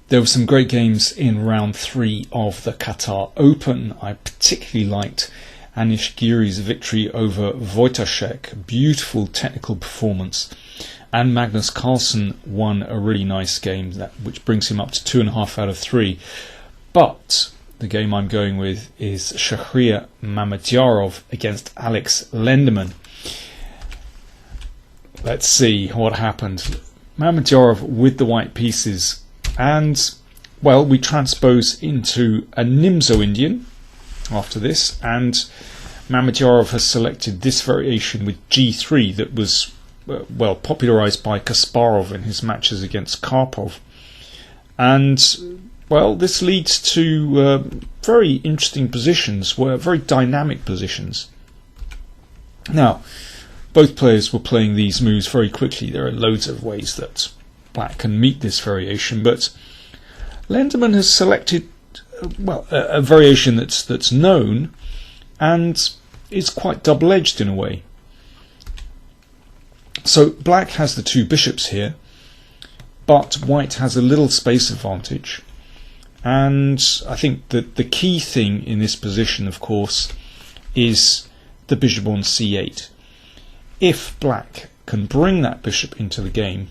There were some great games in round 3 of the Qatar Open. I particularly liked Anish Giri's victory over Wojtaszek. Beautiful technical performance. And Magnus Carlsen won a really nice game, which brings him up to 2.5 out of 3. But the game I'm going with is Shahriar Mamedyarov against Alex Lenderman. Let's see what happened. Mamedyarov with the white pieces. And, well, we transpose into a Nimzo Indian after this, and Mamedyarov has selected this variation with G3 that was, well, popularised by Kasparov in his matches against Karpov. And, well, this leads to very interesting positions, very dynamic positions. Now, both players were playing these moves very quickly. There are loads of ways that Black can meet this variation, but Lenderman has selected a variation that's known and is quite double-edged in a way. So Black has the 2 bishops here, but White has a little space advantage, and I think that the key thing in this position, of course, is the bishop on c8. If Black can bring that bishop into the game,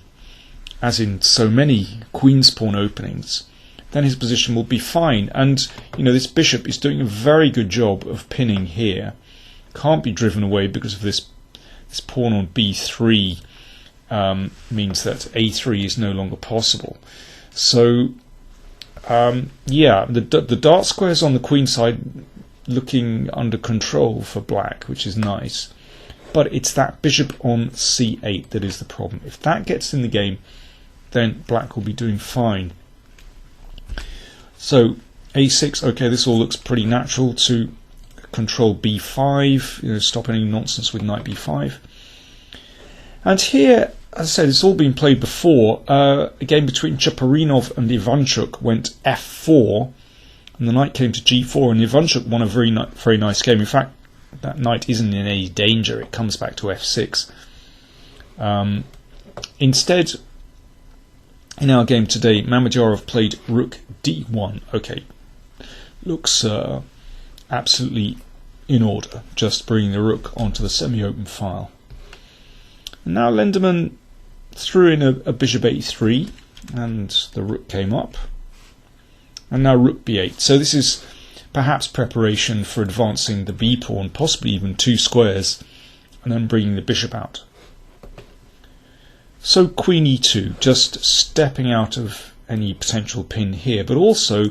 as in so many queen's pawn openings, then his position will be fine. And, you know, this bishop is doing a very good job of pinning here. Can't be driven away because of this pawn on b3 means that a3 is no longer possible. So, yeah, the dart squares on the queen side looking under control for Black, which is nice. But it's that bishop on c8 that is the problem. If that gets in the game, then Black will be doing fine. So a6, okay, this all looks pretty natural to control b5, you know, stop any nonsense with knight b5. And here, as I said, it's all been played before. A game between Chaparinov and Ivanchuk went f4, and the knight came to g4, and Ivanchuk won a very nice game. In fact, that knight isn't in any danger, it comes back to f6. Instead, in our game today, Mamedyarov played rook d1. Okay, looks absolutely in order, just bringing the rook onto the semi-open file. And now Lenderman threw in a bishop a3, and the rook came up. And now rook b8. So this is perhaps preparation for advancing the b-pawn, possibly even 2 squares, and then bringing the bishop out. So queen e2, just stepping out of any potential pin here, but also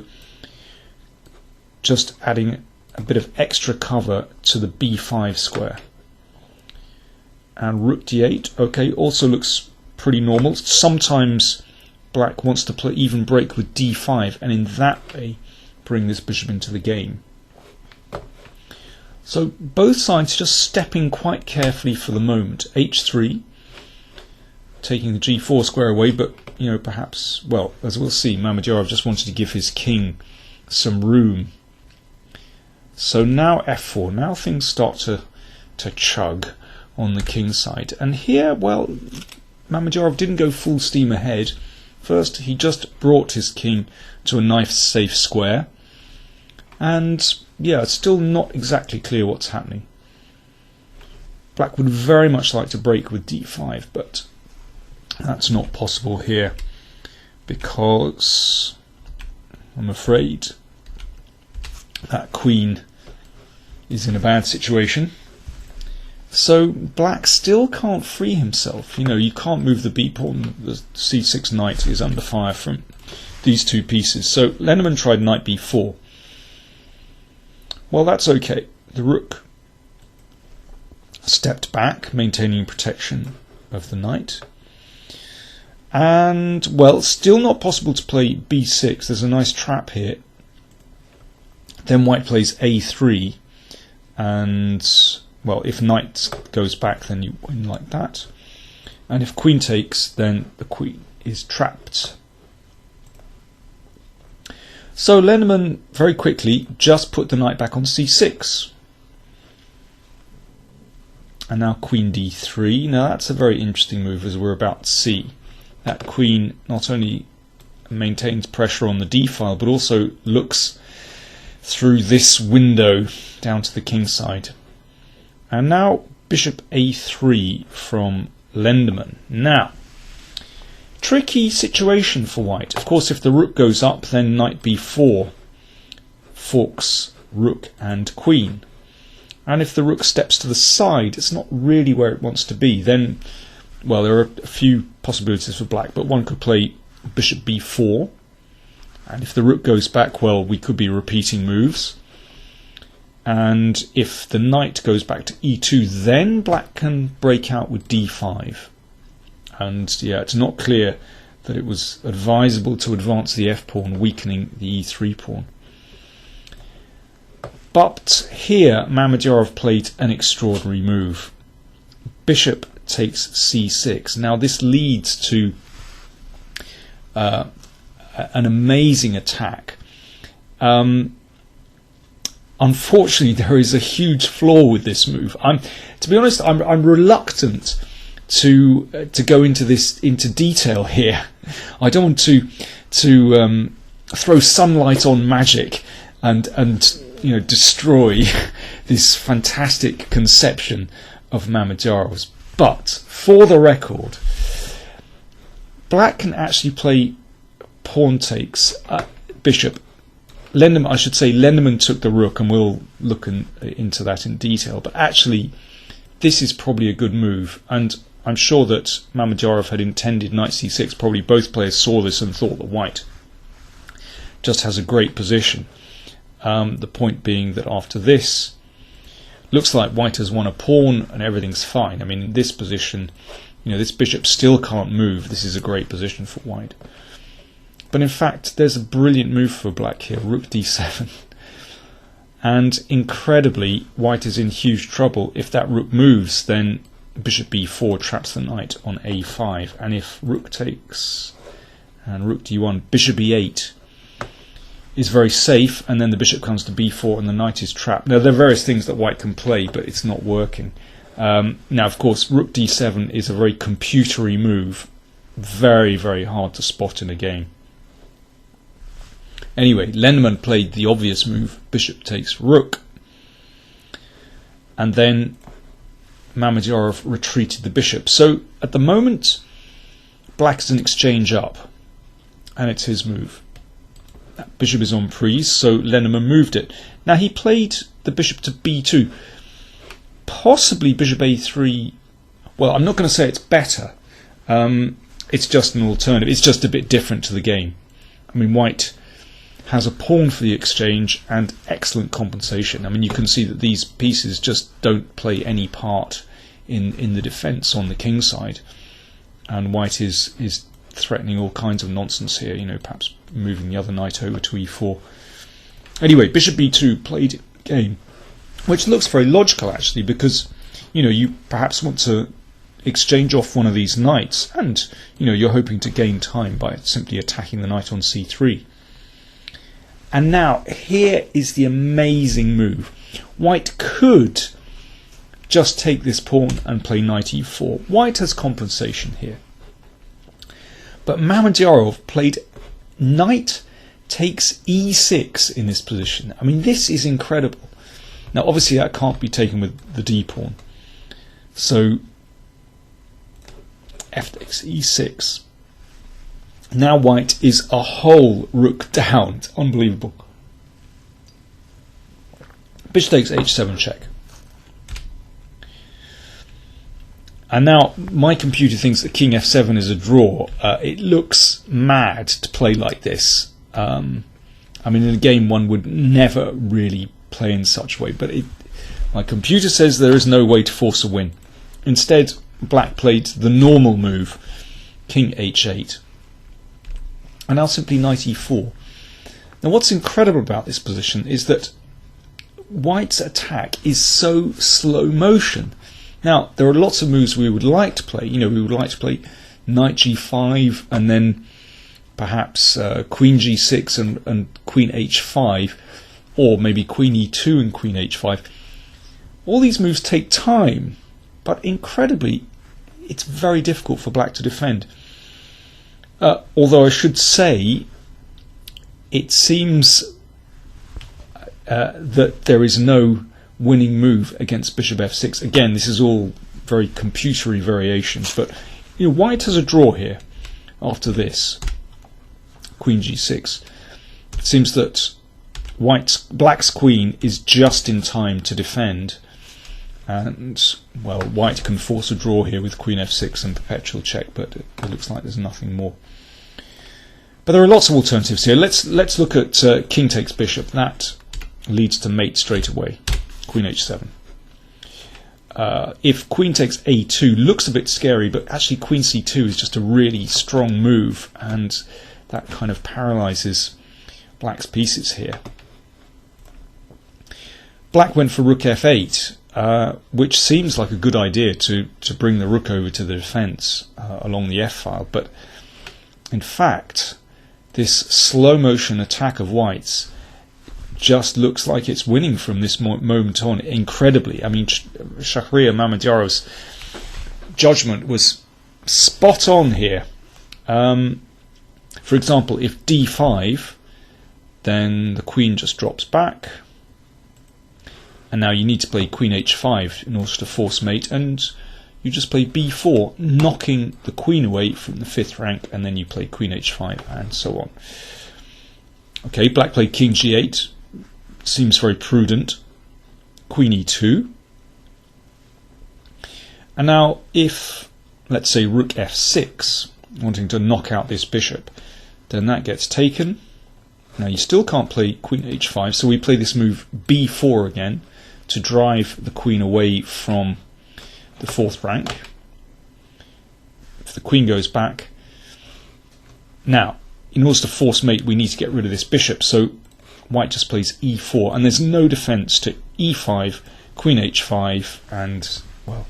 just adding a bit of extra cover to the b5 square. And rook d8, okay, also looks pretty normal. Sometimes Black wants to play even break with d5, and in that way bring this bishop into the game. So both sides just stepping quite carefully for the moment. h3, taking the g4 square away, but, you know, perhaps, well, as we'll see, Mamedyarov just wanted to give his king some room. So now f4, now things start to chug on the king side. And here, well, Mamedyarov didn't go full steam ahead. First, he just brought his king to a knife-safe square. And, yeah, it's still not exactly clear what's happening. Black would very much like to break with d5, but that's not possible here, because I'm afraid that queen is in a bad situation. So Black still can't free himself. You know, you can't move the b-pawn. The c6 knight is under fire from these 2 pieces. So Lenderman tried knight b4. Well, that's okay. The rook stepped back, maintaining protection of the knight. And, well, still not possible to play b6. There's a nice trap here. Then White plays a3. And, well, if knight goes back, then you win like that. And if queen takes, then the queen is trapped. So Lenderman very quickly just put the knight back on c6. And now queen d3. Now that's a very interesting move, as we're about to see. That queen not only maintains pressure on the d file, but also looks through this window down to the king side. And now bishop a3 from Lenderman. Now, tricky situation for white. Of course, if the rook goes up, then knight b4 forks rook and queen. And if the rook steps to the side, it's not really where it wants to be. Then, well, there are a few possibilities for black, but one could play bishop b4. And if the rook goes back, well, we could be repeating moves. And if the knight goes back to e2, then black can break out with d5. And yeah, it's not clear that it was advisable to advance the f-pawn, weakening the e3 pawn. But here, Mamedyarov played an extraordinary move. Bishop takes c6. Now this leads to an amazing attack. Unfortunately, there is a huge flaw with this move. To be honest, I'm reluctant to go into detail here. I don't want to throw sunlight on magic and destroy this fantastic conception of Mamedyarov's. But for the record, black can actually play pawn takes bishop. Lenderman, I should say, Lenderman took the rook, and we'll look into that in detail. But actually, this is probably a good move, and I'm sure that Mamedyarov had intended knight c6. Probably both players saw this and thought that white just has a great position. The point being that after this, looks like white has won a pawn and everything's fine. I mean, in this position, this bishop still can't move. This is a great position for white. But in fact, there's a brilliant move for black here, rook d7. And incredibly, white is in huge trouble. If that rook moves, then bishop b4 traps the knight on a5. And if rook takes and rook d1, bishop e8 is very safe, and then the bishop comes to b4 and the knight is trapped. Now, there are various things that white can play, but it's not working. Now, of course, rook d7 is a very computery move. Very, very hard to spot in a game. Anyway, Lenderman played the obvious move, bishop takes rook. And then Mamedyarov retreated the bishop. So, at the moment, black is an exchange up, and it's his move. That bishop is on prise, so Lenderman moved it. Now he played the bishop to b2. Possibly bishop a3. Well, I'm not going to say it's better. It's just an alternative. It's just a bit different to the game. I mean, white has a pawn for the exchange and excellent compensation. I mean, you can see that these pieces just don't play any part in the defence on the king side. And white is threatening all kinds of nonsense here, perhaps moving the other knight over to e4. Anyway, bishop b2 played game, which looks very logical actually, because you perhaps want to exchange off one of these knights, and you're hoping to gain time by simply attacking the knight on c3. And now here is the amazing move. White could just take this pawn and play knight e4. White has compensation here. But Mamedyarov played knight takes e6 in this position. I mean, this is incredible. Now, obviously, that can't be taken with the d pawn. So, f takes e6. Now white is a whole rook down. It's unbelievable. Bishop takes h7 check. And now my computer thinks that king f7 is a draw. It looks mad to play like this. I mean, in a game one would never really play in such a way, but my computer says there is no way to force a win. Instead, black played the normal move, king h8. And now simply knight e4. Now what's incredible about this position is that white's attack is so slow motion. Now, there are lots of moves we would like to play. We would like to play knight g5 and then perhaps queen g6 and queen h5, or maybe queen e2 and queen h5. All these moves take time, but incredibly, it's very difficult for black to defend. Although I should say, it seems that there is no winning move against bishop f6. Again, this is all very computery variations, but white has a draw here after this. Queen g6. It seems that black's queen is just in time to defend, and well, white can force a draw here with queen f6 and perpetual check, but it looks like there's nothing more. But there are lots of alternatives here. Let's look at king takes bishop. That leads to mate straight away. Queen h7. If queen takes a2, looks a bit scary, but actually queen c2 is just a really strong move, and that kind of paralyzes black's pieces here. Black went for rook f8, which seems like a good idea to bring the rook over to the defense along the f-file, but in fact this slow motion attack of white's just looks like it's winning from this moment on, incredibly. I mean, Shahriar Mamedyarov's judgment was spot on here. For example, if d5, then the queen just drops back, and now you need to play queen h5 in order to force mate, and you just play b4, knocking the queen away from the 5th rank, and then you play queen h5 and so on. Okay, black played king g8, seems very prudent. Queen e2, and now if, let's say, rook f6, wanting to knock out this bishop, then that gets taken. Now you still can't play queen h5, so we play this move b4 again to drive the queen away from the 4th rank. If the queen goes back, now in order to force mate we need to get rid of this bishop, so white just plays e4, and there's no defense to e5, queen h5, and well,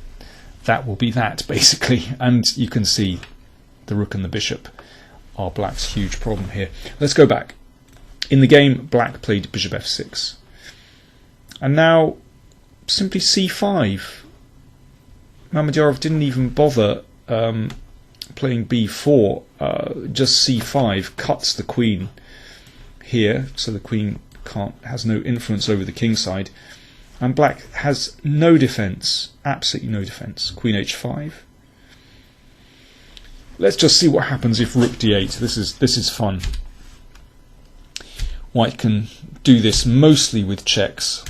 that will be that basically. And you can see the rook and the bishop are black's huge problem here. Let's go back. In the game, black played bishop f6, and now simply c5. Mamedyarov didn't even bother playing b4, just c5 cuts the queen here, so the queen has no influence over the king side, and black has no defense, absolutely no defense. Queen h5. Let's just see what happens if rook d8. This is fun. White can do this mostly with checks,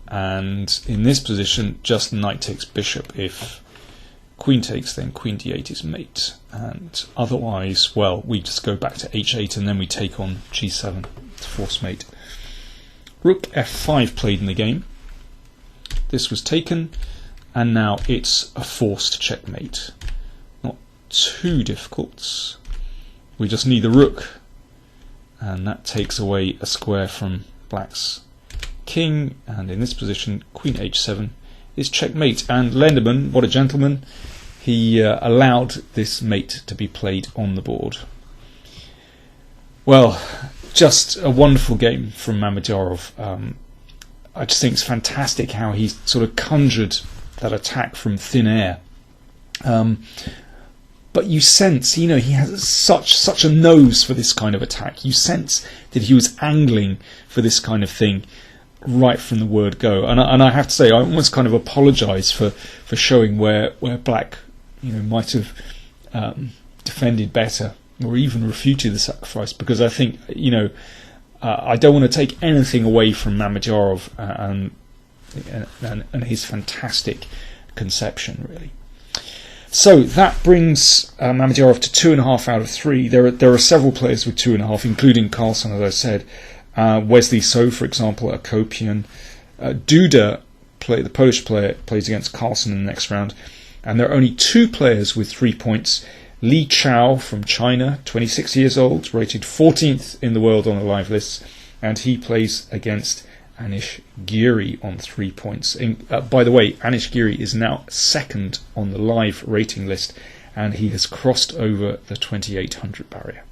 and in this position just knight takes bishop. If queen takes, then queen d8 is mate, and otherwise, well, we just go back to h8 and then we take on g7 to force mate. Rook f5 played in the game. This was taken, and now it's a forced checkmate. Not too difficult. We just need the rook, and that takes away a square from black's king, and in this position queen h7 is checkmate. And Lenderman, what a gentleman, he allowed this mate to be played on the board. Well, just a wonderful game from Mamedyarov. I just think it's fantastic how he sort of conjured that attack from thin air. But you sense, he has such a nose for this kind of attack. You sense that he was angling for this kind of thing right from the word go. And I have to say, I almost kind of apologise for showing where black, might have defended better or even refuted the sacrifice, because I think, I don't want to take anything away from Mamedyarov and his fantastic conception, really. So that brings Mamedyarov to 2.5 out of 3. There are several players with 2.5, including Carlsen, as I said. Wesley So, for example, a Kopian. Duda, the Polish player, plays against Carlsen in the next round. And there are only 2 players with 3 points. Li Chao from China, 26 years old, rated 14th in the world on the live list, and he plays against Anish Giri on 3 points. By the way, Anish Giri is now 2nd on the live rating list, and he has crossed over the 2800 barrier.